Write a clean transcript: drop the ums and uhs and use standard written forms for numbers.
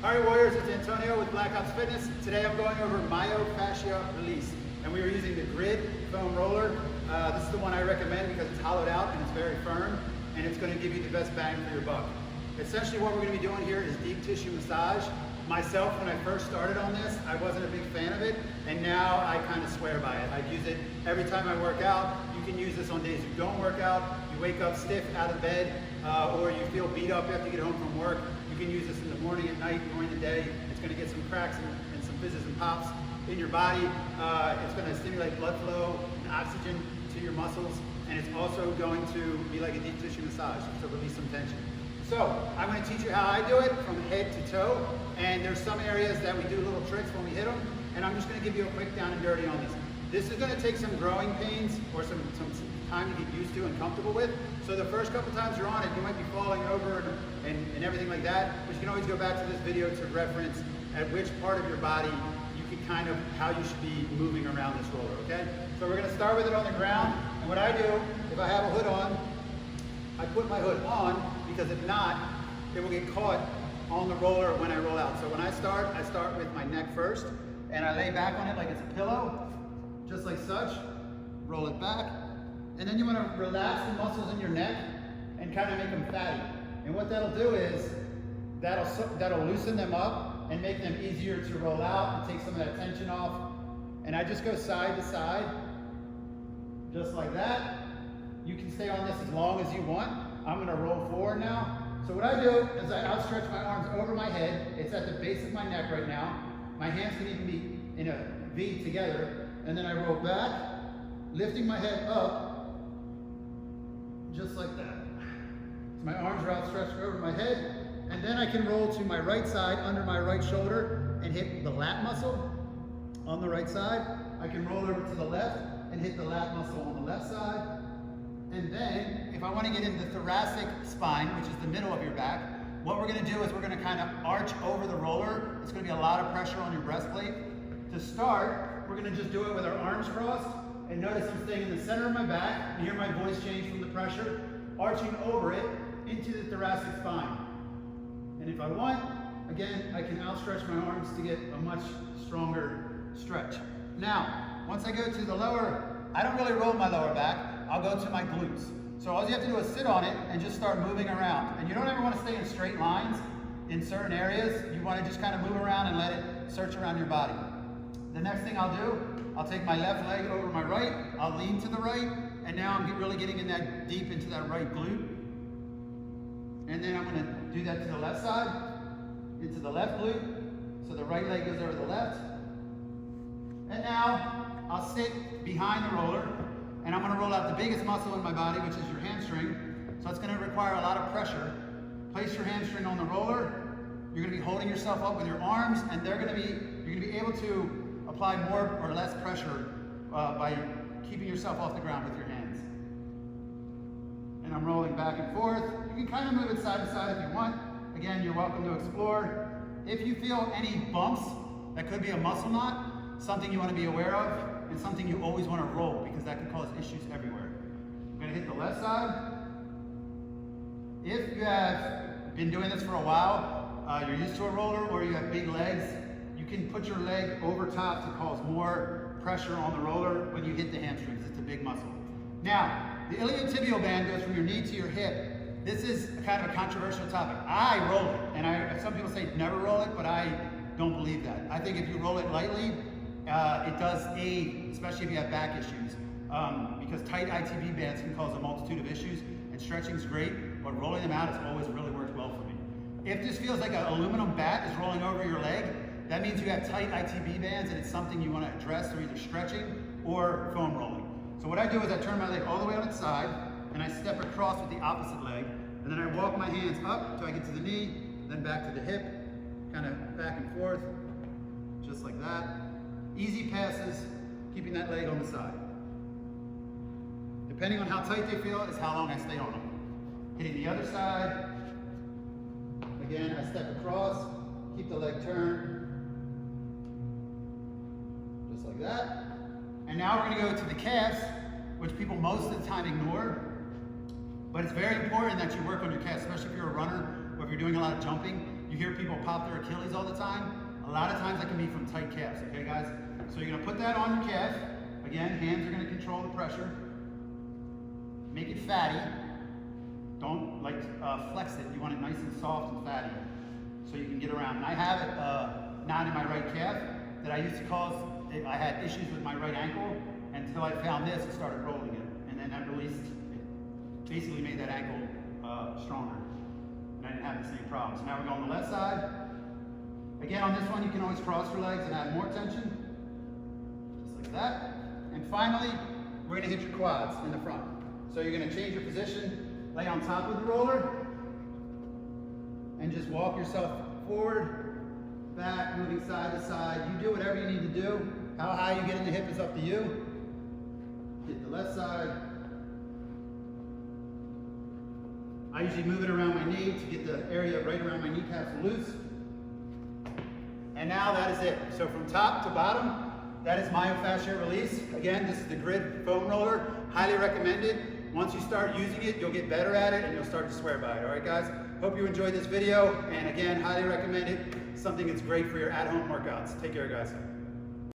All right, Warriors, it's Antonio with Black Ops Fitness. Today I'm going over myofascia release, and we are using the Grid foam roller. This is the one I recommend because it's hollowed out and it's very firm, and it's going to give you the best bang for your buck. Essentially what we're going to be doing here is deep tissue massage. Myself, when I first started on this, I wasn't a big fan of it, and now I kind of swear by it. I use it every time I work out. You can use this on days you don't work out, you wake up stiff out of bed, or you feel beat up after you get home from work. You can use this in the morning, at night, during the day. It's going to get some cracks and some fizzes and pops in your body. It's going to stimulate blood flow and oxygen to your muscles, and it's also going to be like a deep tissue massage to release some tension. So I'm going to teach you how I do it from head to toe, and there's some areas that we do little tricks when we hit them, and I'm just going to give you a quick down and dirty on this. This is going to take some growing pains or some time to get used to and comfortable with. So the first couple times you're on it, you might be falling over and everything like that, but you can always go back to this video to reference at which part of your body you can kind of, how you should be moving around this roller, okay? So we're going to start with it on the ground, and what I do, if I have a hood on, I put my hood on, because if not, it will get caught on the roller when I roll out. So when I start with my neck first, and I lay back on it like it's a pillow, just like such, roll it back, and then you want to relax the muscles in your neck and kind of make them fatty. And what that'll do is, that'll loosen them up and make them easier to roll out and take some of that tension off. And I just go side to side, just like that. You can stay on this as long as you want. I'm going to roll forward now. So what I do is I outstretch my arms over my head. It's at the base of my neck right now. My hands can even be in a V together. And then I roll back, lifting my head up, just like that. So my arms are outstretched over my head. And then I can roll to my right side under my right shoulder and hit the lat muscle on the right side. I can roll over to the left and hit the lat muscle on the left side. And then, if I want to get into the thoracic spine, which is the middle of your back, what we're going to do is we're going to kind of arch over the roller. It's going to be a lot of pressure on your breastplate. To start, we're going to just do it with our arms crossed. And notice I'm staying in the center of my back. You hear my voice change from the pressure. Arching over it into the thoracic spine. And if I want, again, I can outstretch my arms to get a much stronger stretch. Now, once I go to the lower, I don't really roll my lower back. I'll go to my glutes. So all you have to do is sit on it and just start moving around. And you don't ever want to stay in straight lines in certain areas. You want to just kind of move around and let it search around your body. The next thing I'll do, I'll take my left leg over my right, I'll lean to the right, and now I'm really getting in that deep into that right glute. And then I'm going to do that to the left side, into the left glute. So the right leg goes over the left. And now I'll sit behind the roller, and I'm going to roll out the biggest muscle in my body, which is your hamstring. So it's going to require a lot of pressure. Place your hamstring on the roller. You're going to be holding yourself up with your arms, and you're going to be able to apply more or less pressure by keeping yourself off the ground with your hands. And I'm rolling back and forth. You can kind of move it side to side if you want. Again, you're welcome to explore. If you feel any bumps, that could be a muscle knot, something you want to be aware of, and something you always want to roll because that can cause issues everywhere. I'm going to hit the left side. If you have been doing this for a while, you're used to a roller, or you have big legs, you can put your leg over top to cause more pressure on the roller when you hit the hamstrings. It's a big muscle. Now, the iliotibial band goes from your knee to your hip. This is kind of a controversial topic. I roll it, and some people say never roll it, but I don't believe that. I think if you roll it lightly, it does aid, especially if you have back issues, because tight ITB bands can cause a multitude of issues, and stretching is great, but rolling them out has always really worked well for me. If this feels like an aluminum bat is rolling over your leg, that means you have tight ITB bands and it's something you want to address through either stretching or foam rolling. So what I do is I turn my leg all the way on its side, and I step across with the opposite leg, and then I walk my hands up until I get to the knee, then back to the hip, kind of back and forth, just like that. Easy passes, keeping that leg on the side. Depending on how tight they feel is how long I stay on them. Hitting the other side. Again, I step across, keep the leg turned, just like that. And now we're going to go to the calves, which people most of the time ignore. But it's very important that you work on your calves, especially if you're a runner or if you're doing a lot of jumping. You hear people pop their Achilles all the time. A lot of times that can be from tight calves, okay guys? So you're gonna put that on your calf. Again, hands are gonna control the pressure. Make it fatty. Don't like flex it. You want it nice and soft and fatty so you can get around. And I have it not in my right calf that I used to cause, I had issues with my right ankle until I found this and started rolling it. And then that released, it basically made that ankle stronger. And I didn't have the same problem. So now we're going to the left side. Again, on this one, you can always cross your legs and add more tension. Just like that. And finally, we're gonna hit your quads in the front. So you're gonna change your position, lay on top of the roller, and just walk yourself forward, back, moving side to side. You do whatever you need to do. How high you get in the hip is up to you. Hit the left side. I usually move it around my knee to get the area right around my kneecaps loose. And now that is it. So from top to bottom, that is myofascial release. Again, this is the Grid foam roller. Highly recommended. Once you start using it, you'll get better at it and you'll start to swear by it. All right, guys? Hope you enjoyed this video. And again, highly recommend it. Something that's great for your at-home workouts. Take care, guys.